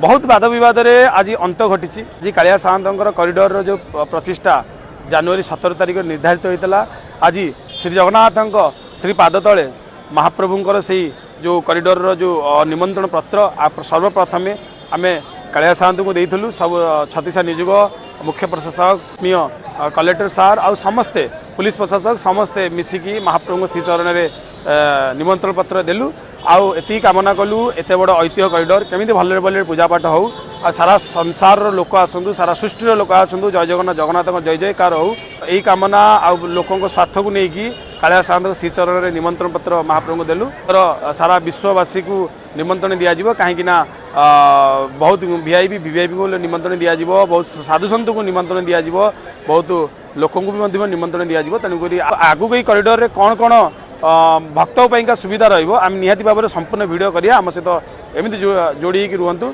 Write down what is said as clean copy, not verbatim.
बहुत वाद बद आज अंत घटी आज कालिया सामंतर करिडोर जो प्रचेषा जनवरी 17 तारिख निर्धारित होता आज श्री जगन्नाथ श्री पाद तले महाप्रभुंर से जो करिडोर जो निमंत्रण पत्र सर्वप्रथम आम कालिया सामंत को देलु सब छत्तीसा निजुग मुख्य प्रशासक कलेक्टर सार आ समस्ते पुलिस प्रशासक समस्ते मिसिकी महाप्रभु श्रीचरण में निमंत्रण पत्र देलु आउ एति कामना कलु एत बड़ ऐतिह्य करिडोर केमी भले भले पूजापाठ हो सारा संसार लोक आसतु सारा सृष्टि लोक आसतु जय जगन्नाथ जगन्नाथ जय जयकार हो यही कामना आउ लोकों स्वार्थ को लेकिन कालिया सामंत श्रीचरण में निमंत्रण पत्र महाप्रभु को देलु सारा विश्ववासी को निमंत्रण दिज्व कहीं बहुत वीआईपी वीवीआईपी को निमंत्रण दिज्व बहुत साधुसंत को निमंत्रण दिज्व बहुत लोकों को भी निमंत्रण दिज्व तेणुक आगु ये करिडोर कौन कौन भक्तों का सुविधा रही निहाती भाव में संपूर्ण वीडियो करिया आम सहित एमती जोड़ी रुहतु।